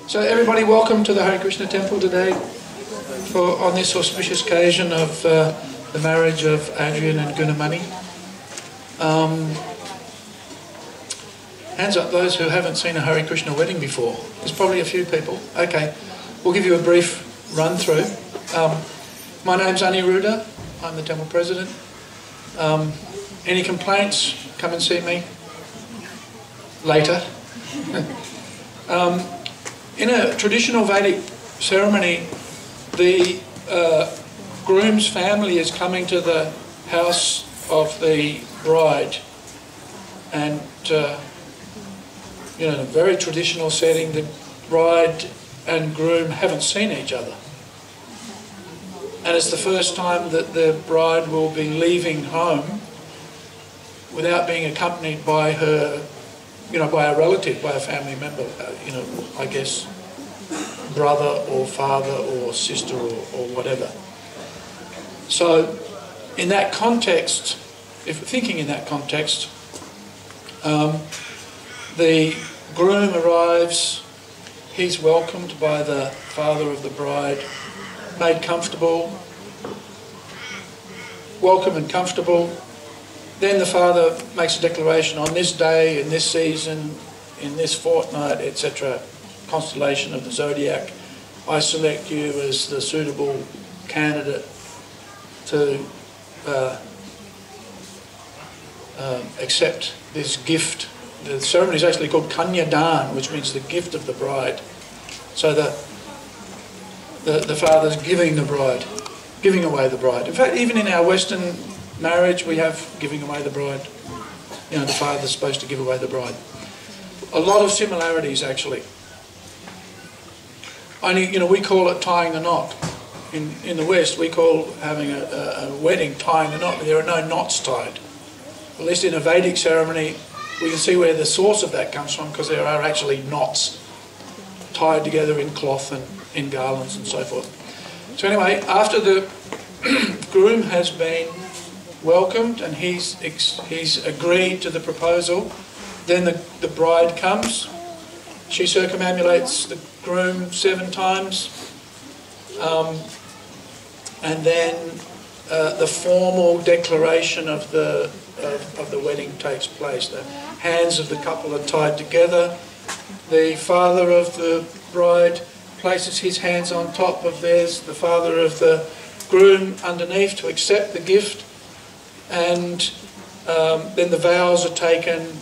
So everybody, welcome to the Hare Krishna temple today on this auspicious occasion of the marriage of Adrian and Guna. Hands up those who haven't seen a Hare Krishna wedding before. There's probably a few people. Okay, we'll give you a brief run through. My name's Aniruddha. I'm the temple president. Any complaints, come and see me later. In a traditional Vedic ceremony, the groom's family is coming to the house of the bride, and in a very traditional setting, the bride and groom haven't seen each other, and it's the first time that the bride will be leaving home without being accompanied by her, by a relative, by a family member, I guess brother or father or sister or whatever. So in that context, if we're thinking in that context, the groom arrives, he's welcomed by the father of the bride, made comfortable, welcome and comfortable. Then the father makes a declaration: on this day, in this season, in this fortnight, etc., constellation of the zodiac, I select you as the suitable candidate to accept this gift. The ceremony is actually called Kanyadan, which means the gift of the bride. So the father's giving away the bride. In fact, even in our Western marriage, we have giving away the bride. The father's supposed to give away the bride. A lot of similarities, actually. Only, we call it tying the knot. In the West, we call having a wedding tying the knot. There are no knots tied. At least in a Vedic ceremony, we can see where the source of that comes from, because there are actually knots tied together in cloth and in garlands and so forth. So anyway, after the groom has been welcomed and he's agreed to the proposal, then the bride comes. She circumambulates the groom 7 times, and then the formal declaration of the wedding takes place. The hands of the couple are tied together. The father of the bride places his hands on top of theirs, the father of the groom underneath, to accept the gift, and then the vows are taken.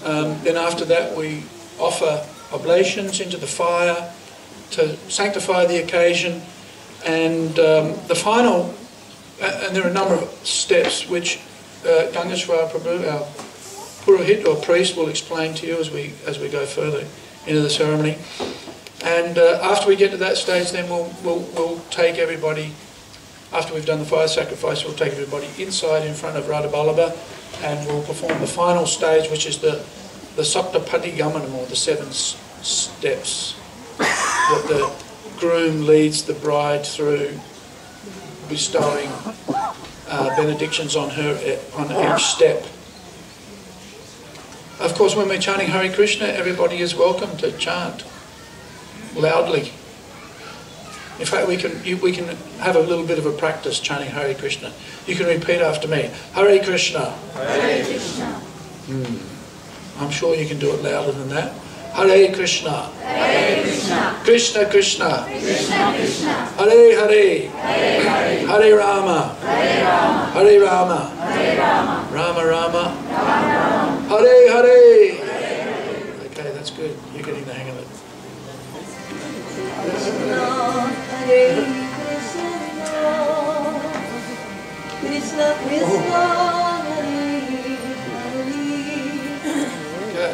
Then after that we offer oblations into the fire to sanctify the occasion, and the final, and there are a number of steps which Mahaprabhu, our Purohit or priest, will explain to you as we go further into the ceremony. And after we get to that stage, then we'll take everybody, after we've done the fire sacrifice, we'll take everybody inside in front of Radha Ballabha, and we'll perform the final stage, which is the Saptapati Gamanam, or the 7 steps that the groom leads the bride through, bestowing benedictions on her on each step. Of course, when we're chanting Hare Krishna, everybody is welcome to chant loudly. In fact, we can have a little bit of a practice chanting Hare Krishna. You can repeat after me: Hare Krishna. Hare Krishna. I'm sure you can do it louder than that. Hare Krishna. Hare Krishna. Krishna Krishna. Krishna Krishna. Hare Hare. Hare Hare. Hare Rama. Hare Rama. Hare Rama. Hare Rama. Rama Rama. Rama Rama. Hare Hare. Hare Hare. Okay, that's good. You're getting the hang of it. Krishna, Hare Krishna, Krishna Krishna, Hare Okay.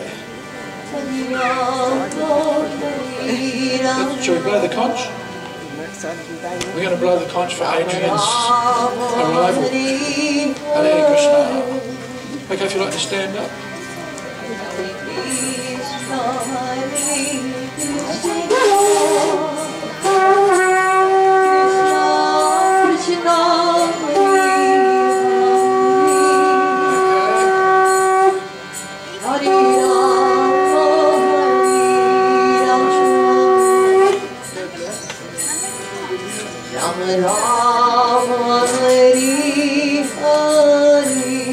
Hare Rama. Shall we blow the conch? We're going to blow the conch for Adrian's arrival. Hare Krishna. Okay, if you'd like to stand up. Hare Rama, Hare Rama. Rama Hari Hari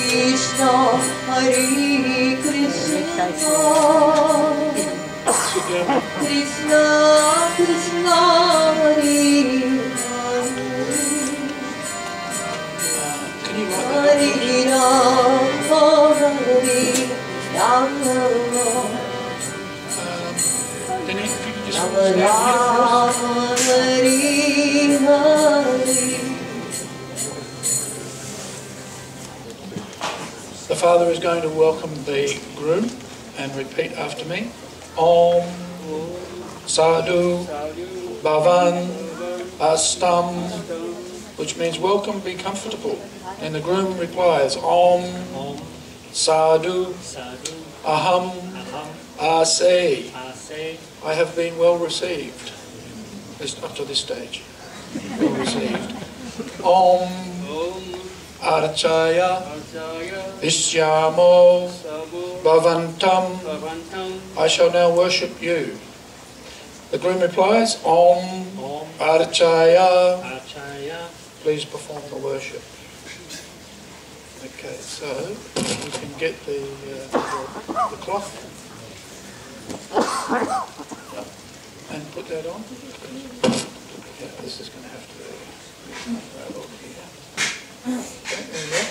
Krishna Hari Krishna Krishna Krishna Hari Hari Rama Hari Rama Denny, if you could just Rama stand here Hari Hari. The father is going to welcome the groom and repeat after me. Om Sadhu Bhavan Astam, which means welcome, be comfortable. And the groom replies, Om Sadhu Aham Ase. I have been well received. Up to this stage. Well received. Om Archaya Vishyamo Bhavantam. I shall now worship you. The groom replies, Om Archaya. Please perform the worship. Okay, so you can get the cloth and put that on. Yeah, this is going to have to go here. Okay, there you go.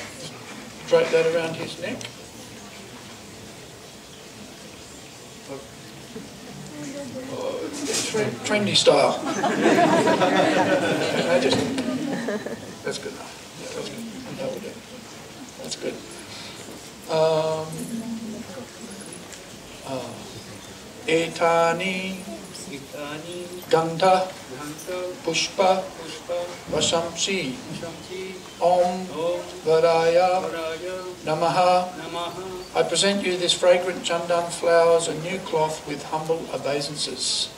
Drape that around his neck. Oh, it's trendy style. That's good enough. Yeah, that's good. That will do. That's good. Etani Gandha Pushpa Vasamsi Om Varaya Namaha. I present you this fragrant chandan flowers and new cloth with humble obeisances.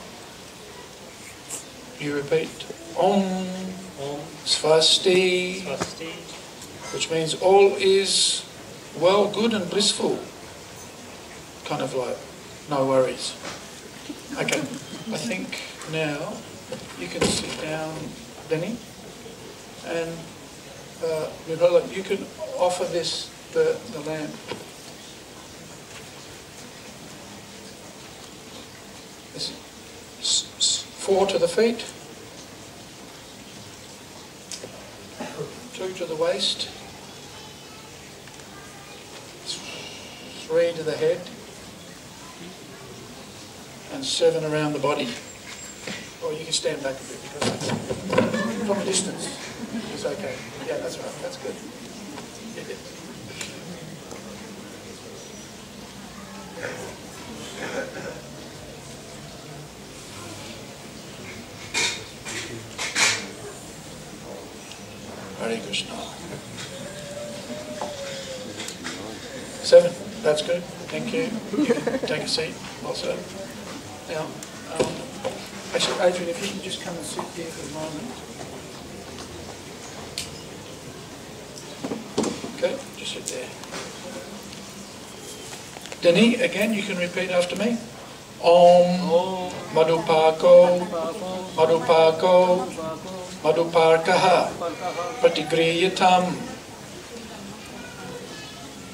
You repeat Om Svasti, which means all is well, good and blissful. Kind of like no worries. Okay, I think now you can sit down, Denny, and you can offer this, the lamp. This is 4 to the feet, 2 to the waist, 3 to the head, and 7 around the body. Or you can stand back a bit because from a distance it's okay. Yeah, that's right. That's good. Yeah. Hare Krishna. 7. That's good. Thank you. You can take a seat also. Now, actually, Adrian, if you can just come and sit here for a moment. Okay, just sit there. Denny, again, you can repeat after me. Om Madhupako Madhupako Madhuparkaha Pratigriyatam,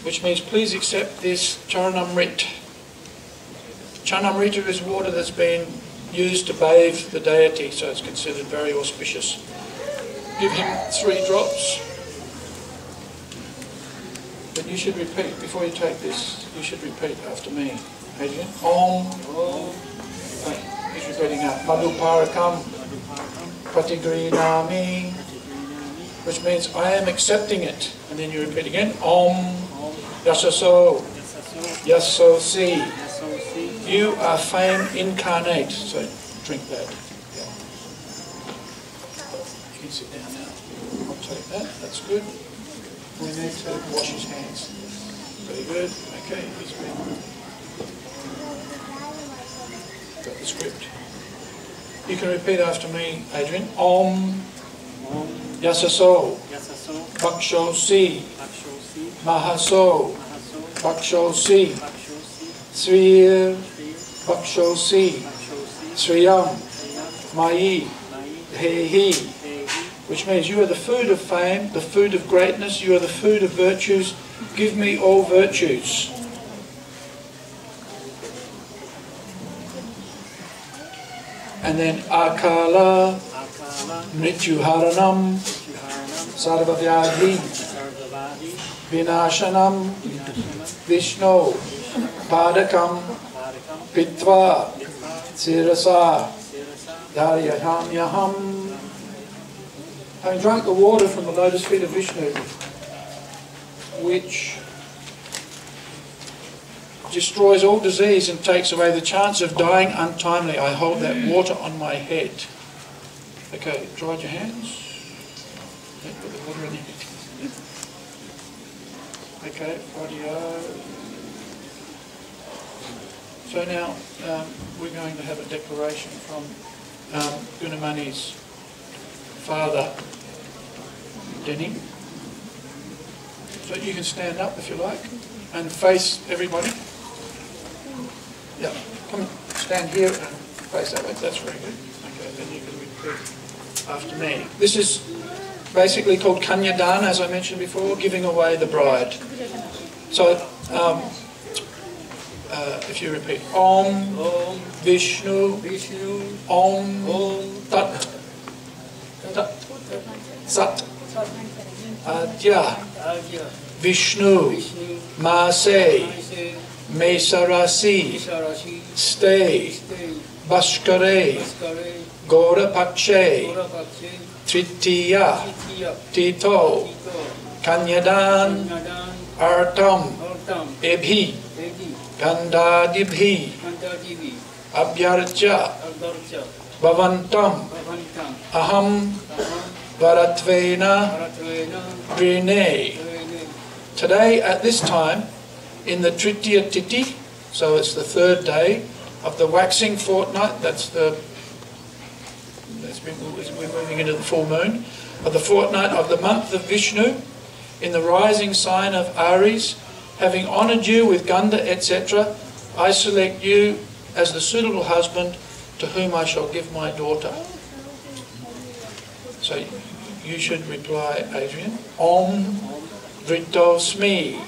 which means please accept this Charanamrit. Charanamrita is water that's been used to bathe the deity, so it's considered very auspicious. Give him 3 drops. But you should repeat, before you take this, you should repeat after me. Adrian. Om. He's repeating out. Madhuparakam Pratigrinami, which means I am accepting it. And then you repeat again. Om. Yasaso. Yasosi. You are fame incarnate. So drink that. Yeah. You can sit down now. I'll take that. That's good. We need to wash his hands. Very good. Okay, he's been got the script. You can repeat after me, Adrian. Om Yasaso Baksho Si Mahaso Baksho Si Srir Baksho Si Sriyam, Mai, He, which means you are the food of fame, the food of greatness, you are the food of virtues, give me all virtues. And then Akala, Mrityuharanam, Sarvavyadhi, Vinashanam, Vishnu, Padakam, Pitva, Sirasa, Daryaham Yaham. Having drunk the water from the lotus feet of Vishnu, which destroys all disease and takes away the chance of dying untimely, I hold that water on my head. Okay, dried your hands. Okay, put the water in your head. Okay, rightio. So now we're going to have a declaration from Gunamani's father, Denny. So you can stand up if you like and face everybody. Yeah, come on, stand here and face that way. That's very good. Okay, then you can repeat after me. This is basically called Kanyadan, as I mentioned before, giving away the bride. So if you repeat Om, Vishnu, Om, Tat, Sat, Adya, Vishnu, Mase, Mesarasi, Stay, Bhaskare, Gorapakshe, Tritiya, Tito, Kanyadan, Artam, Ebhi, Kandadibhi, Abhyarcha, Bhavantam, Aham, Varatvena, Rene. Today at this time, in the Tritiya Titi, so it's the third day of the waxing fortnight, we're moving into the full moon, of the fortnight of the month of Vishnu, in the rising sign of Aries, having honoured you with Ganda, etc., I select you as the suitable husband to whom I shall give my daughter. So you should reply, Adrian, Om Vrittosmi,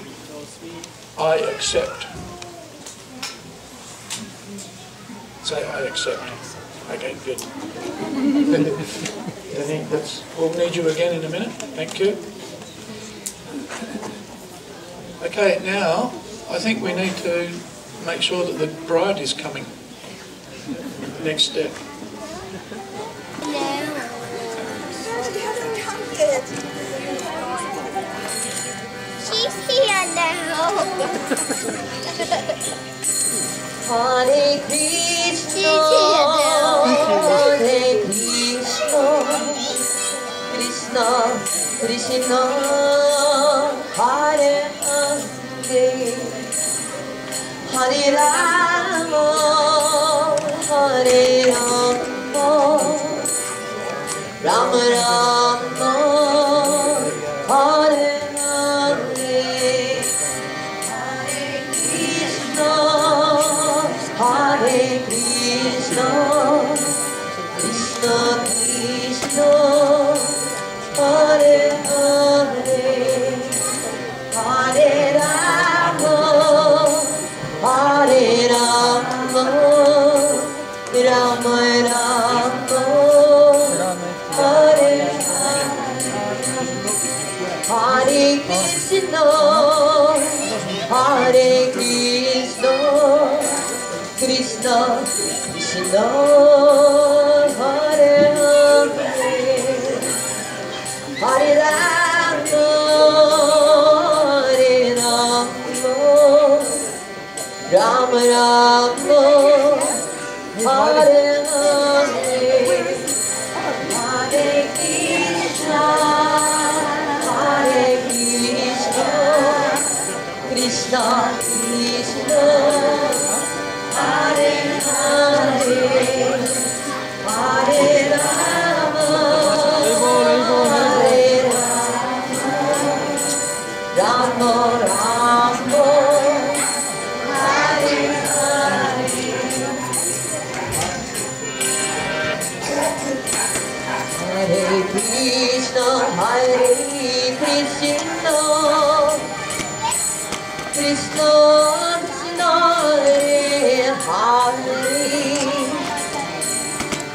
I accept. Say, I accept. Okay, good. We'll need you again in a minute. Thank you. Okay, now I think we need to make sure that the bride is coming. Next step. She's here now. Hare Krishna, Hare Krishna, Krishna Krishna, Hare Hare, Hare Rama, Hare Rama, Rama Rama, Hare Hare Krishna, Krishna Krishna, Hare Hare, Hare Rama, Hare Rama, Rama Rama, Hare Hare, Hare Krishna, Hare Krishna, Krishna Krishna, Hare Hare, Hare Rama, Hare Rama, Rama Rama, Hare Hare, Hare Krishna, Hare Krishna, Krishna Krishna, Hare Hare, Hare Rama, Hare Rama, Rama Rama, Hare Hare. Krishna Krishna Hare Hare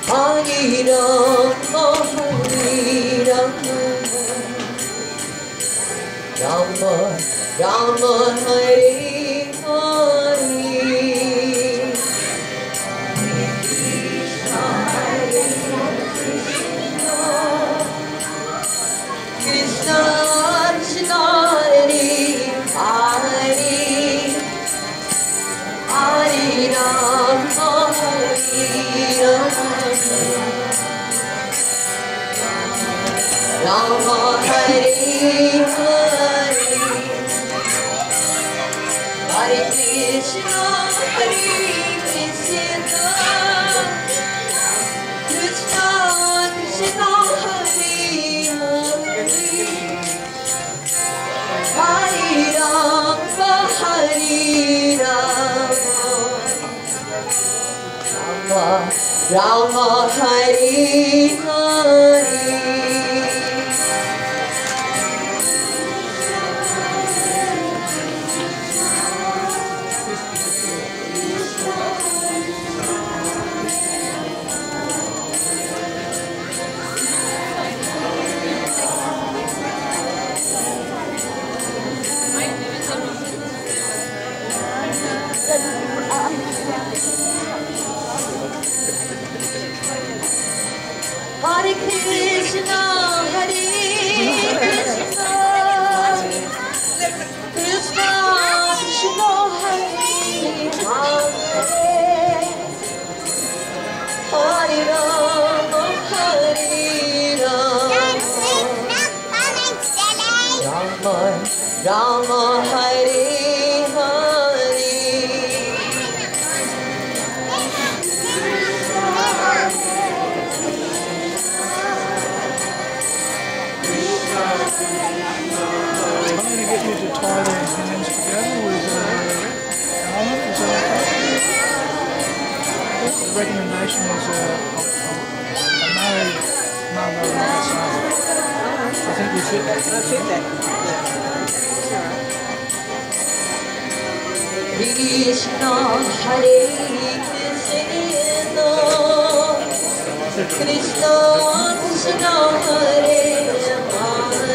Rama Rama Rama Hare Hare Krishna Krishna Hare Hare Hare Rama Rama Hare Hare Hare Krishna Hare Krishna Krishna Krishna Hare Hare Hare Rama Rama Hare Hare Hare Krishna, Hare Krishna, Krishna Krishna, Hare Hare, Hare Rama, Hare Rama, Rama Hare Hare. I'm going to get you to tie those hands together with garment. Is that okay? The recommendation is a married mother and a son. I think you fit that. I fit that. Krishna Hare Krishna Krishna Krishna Hare Hare Rama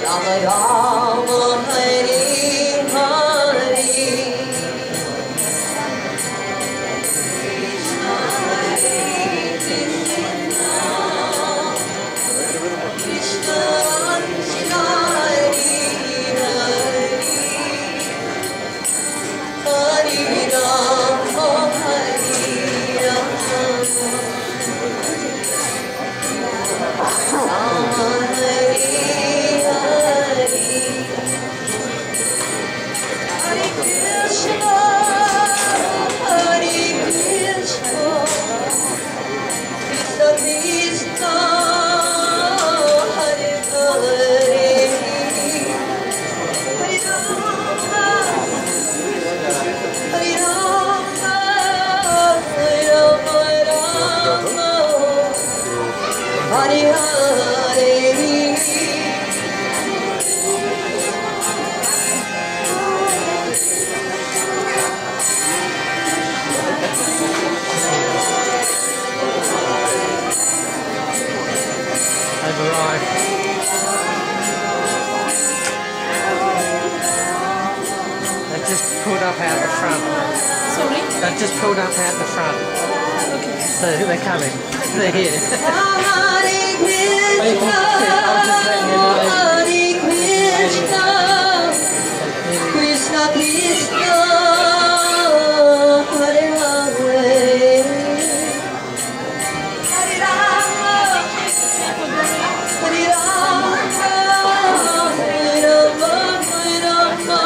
Rama Rama Hare Hare Krishna Krishna Hare Rama Pulled up out the front. Sorry? They've just pulled up out the front. Okay. They're coming. They're here. Hare Krishna, Krishna Krishna, Hare Hare, Hare Rama, Hare Rama, Hare Rama, Hare Rama, Hare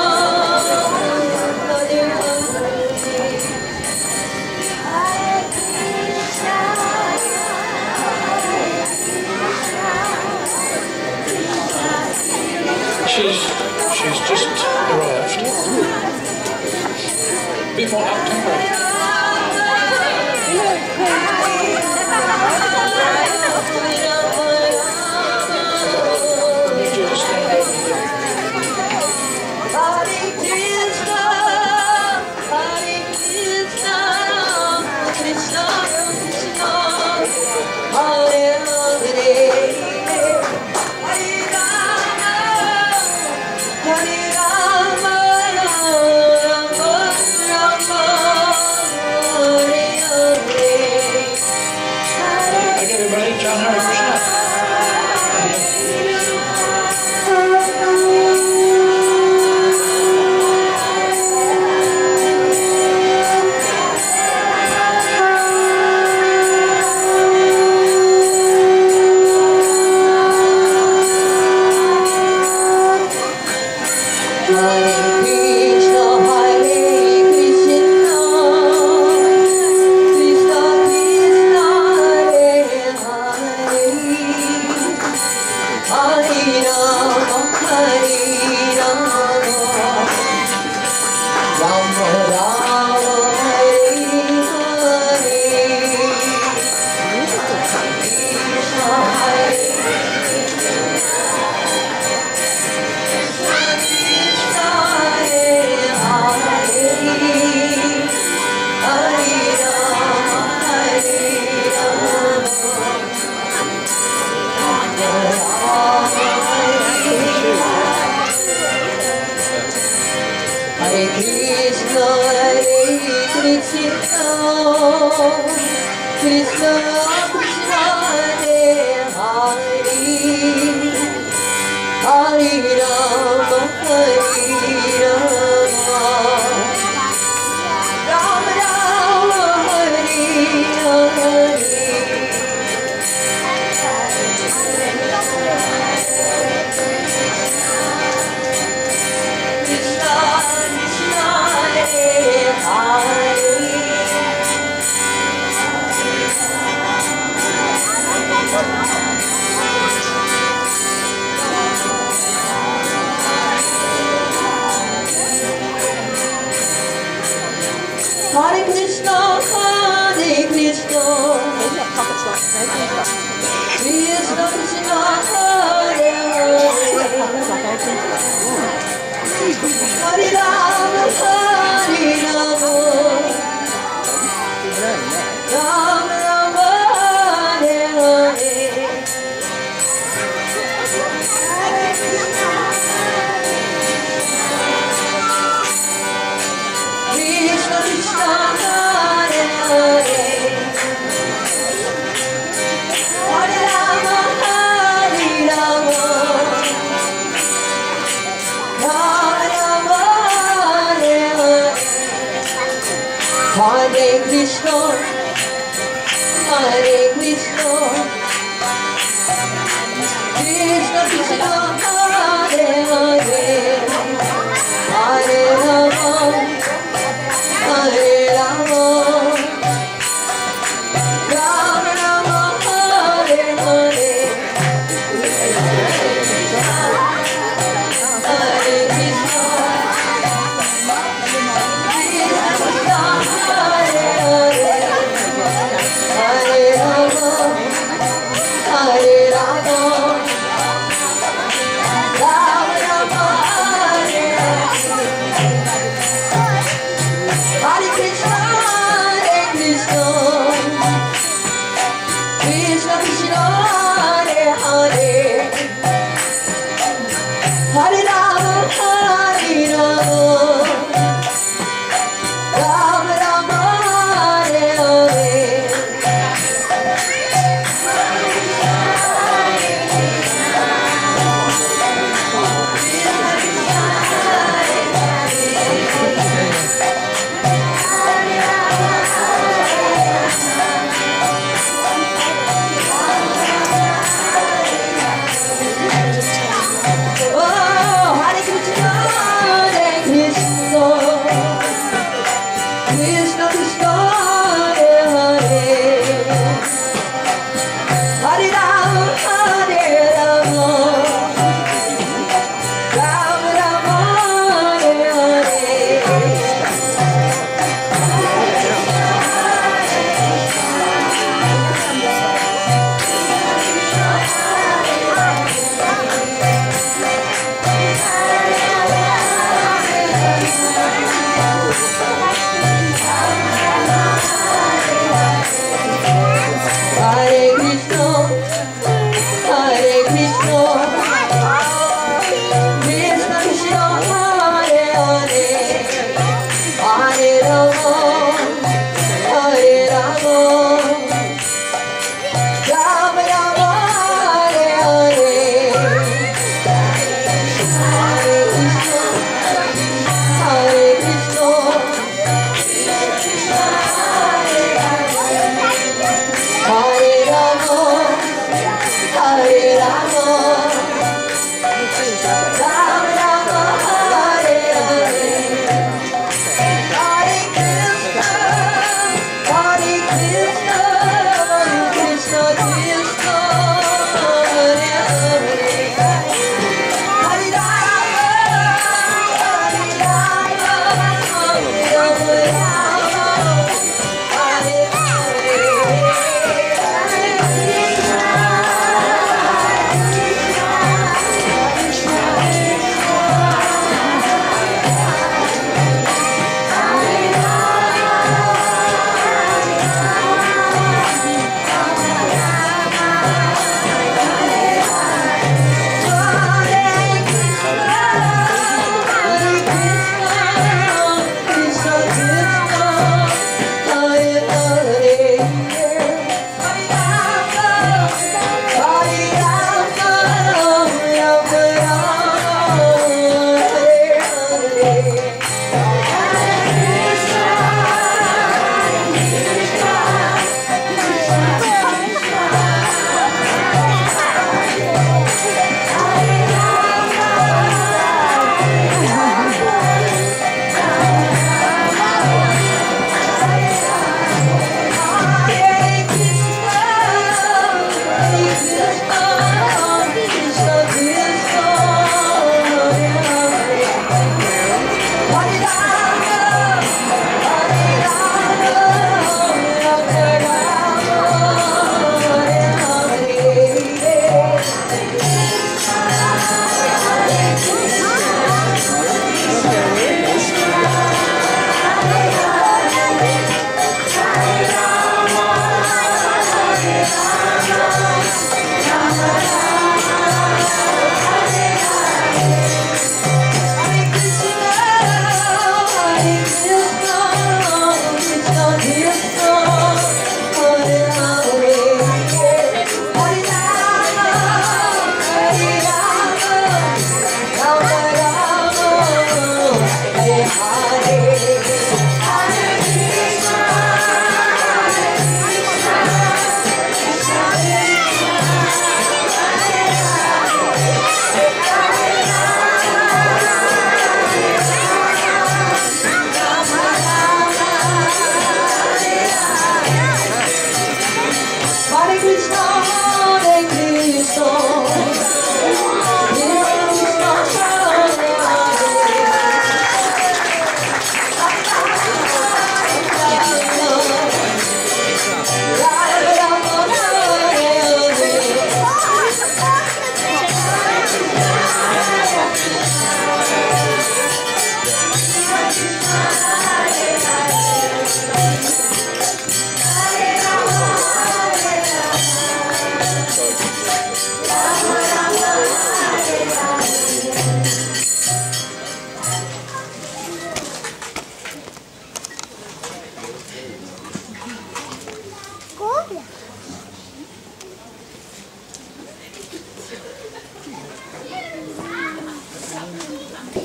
She's just arrived. Bit more up tempo.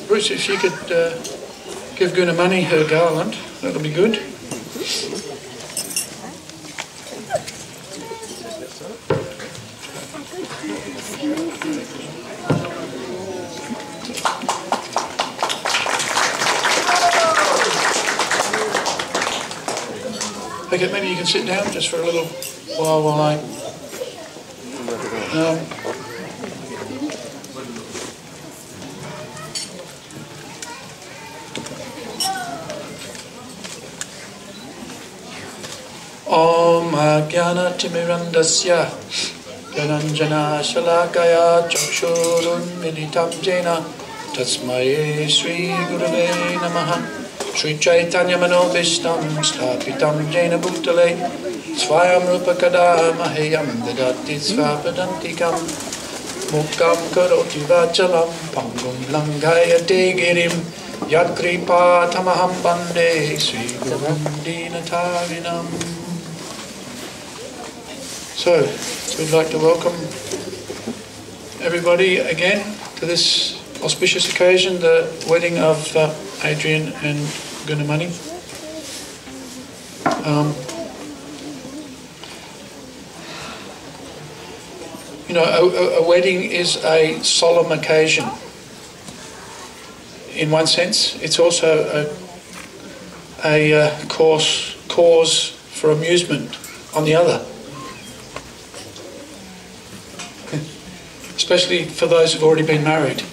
Bruce, if you could give Guna money her garland, that'll be good. Okay, maybe you can sit down just for a little while I... Om Ajnana Timirandasya Dhananjana Shalakaya Chakshurun Militam Jena Tasmaye Sri Gurave Namaha Sri Chaitanya Manobishtam Stapitam Jena Bhutale Svayam Rupakada Mahayam Dadati Svapadantikam Mukam Karoti Vachalam Pangum Langayate Girim Yadkripa Tamaham Bande Sri Gurum Dinatarinam. So, we'd like to welcome everybody again to this auspicious occasion, the wedding of Adrian and Gunamani. You know, a wedding is a solemn occasion. In one sense, it's also a cause for amusement on the other. Especially for those who've already been married.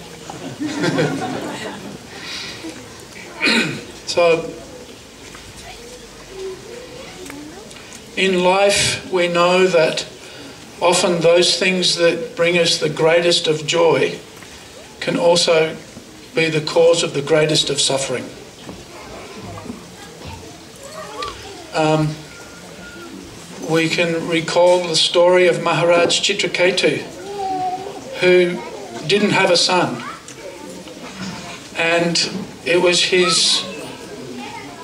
So, in life we know that often those things that bring us the greatest of joy can also be the cause of the greatest of suffering. We can recall the story of Maharaj Chitraketu, who didn't have a son, and it was his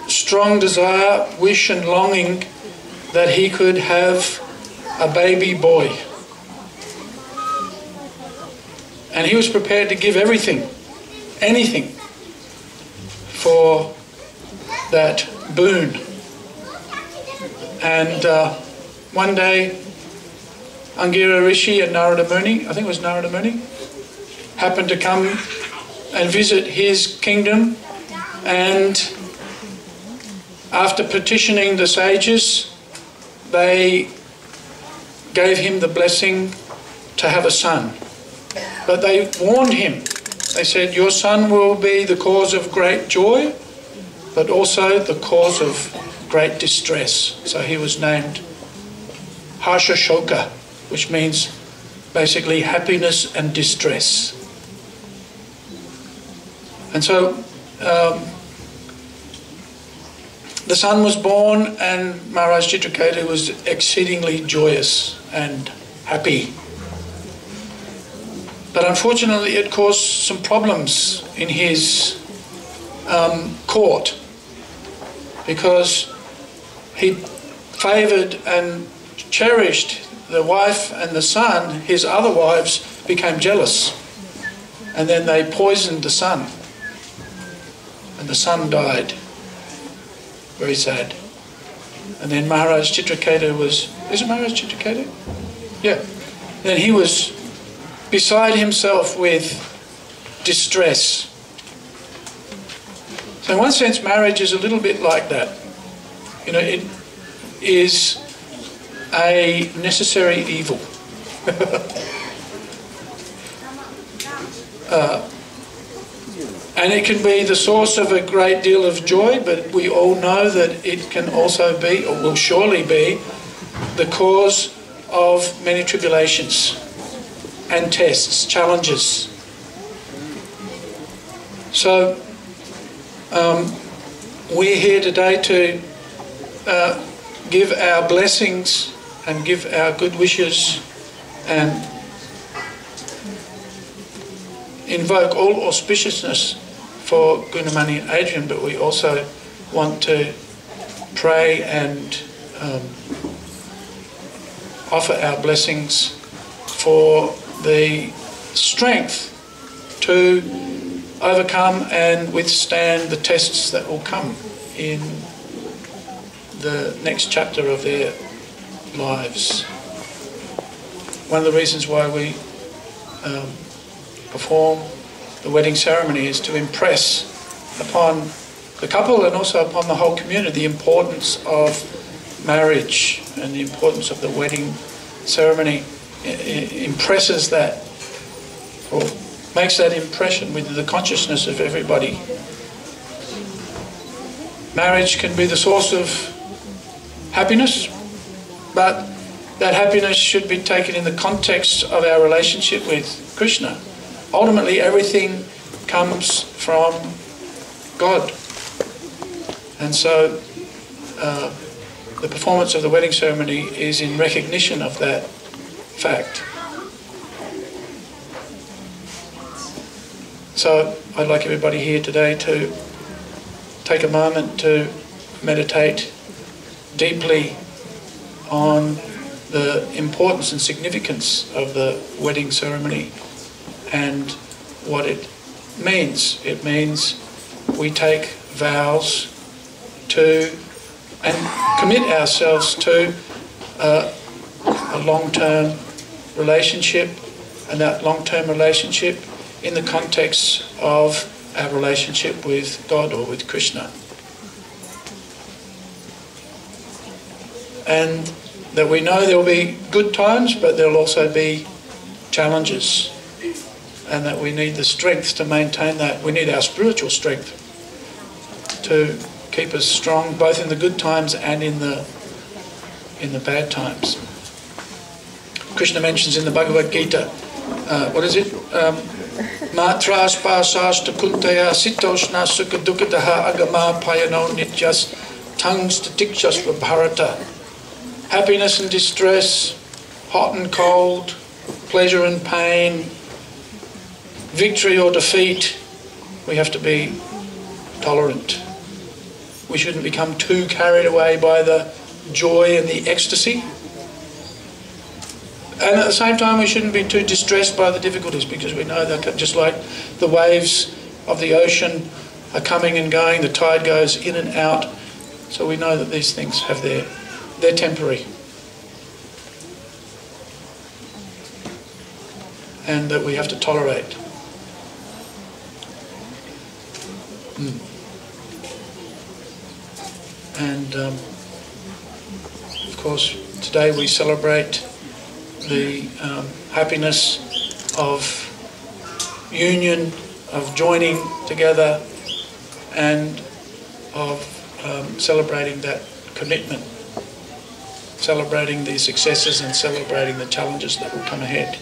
strong desire, wish and longing that he could have a baby boy, and he was prepared to give everything, anything, for that boon. And one day Angira Rishi and Narada Muni, I think it was Narada Muni, happened to come and visit his kingdom, and after petitioning the sages, they gave him the blessing to have a son. But they warned him. They said, your son will be the cause of great joy, but also the cause of great distress. So he was named Harsha Shoka, which means basically happiness and distress. And so the son was born, and Maharaj Chitraketu was exceedingly joyous and happy. But unfortunately it caused some problems in his court, because he favoured and cherished the wife and the son. His other wives became jealous, and then they poisoned the son, and the son died. Very sad. And then Maharaj Chitraketu was... Is it Maharaj Chitraketu? Yeah. Then he was beside himself with distress. So in one sense, marriage is a little bit like that. You know, it is a necessary evil. And it can be the source of a great deal of joy, but we all know that it can also be, or will surely be, the cause of many tribulations and tests, challenges. So we're here today to give our blessings and give our good wishes and invoke all auspiciousness for Gunamani and Adrian, but we also want to pray and offer our blessings for the strength to overcome and withstand the tests that will come in the next chapter of their lives. One of the reasons why we perform the wedding ceremony is to impress upon the couple and also upon the whole community the importance of marriage and the importance of the wedding ceremony. It impresses that, or makes that impression with the consciousness of everybody. Marriage can be the source of happiness, but that happiness should be taken in the context of our relationship with Krishna. Ultimately, everything comes from God. And so the performance of the wedding ceremony is in recognition of that fact. So I'd like everybody here today to take a moment to meditate deeply on the importance and significance of the wedding ceremony and what it means. It means we take vows to and commit ourselves to a long-term relationship, and that long-term relationship in the context of our relationship with God or with Krishna. And that we know there will be good times, but there will also be challenges, and that we need the strength to maintain that. We need our spiritual strength to keep us strong both in the good times and in the bad times. Krishna mentions in the Bhagavad Gita, what is it? Matras pasas takuntaya sitoshna sukha dukkataha agama payano nityas tangs tatikshas bharata. Happiness and distress, hot and cold, pleasure and pain, victory or defeat, we have to be tolerant. We shouldn't become too carried away by the joy and the ecstasy. And at the same time, we shouldn't be too distressed by the difficulties, because we know that just like the waves of the ocean are coming and going, the tide goes in and out. So we know that these things have they're temporary. And that we have to tolerate. And of course, today we celebrate the happiness of union, of joining together, and of celebrating that commitment, celebrating the successes and celebrating the challenges that will come ahead.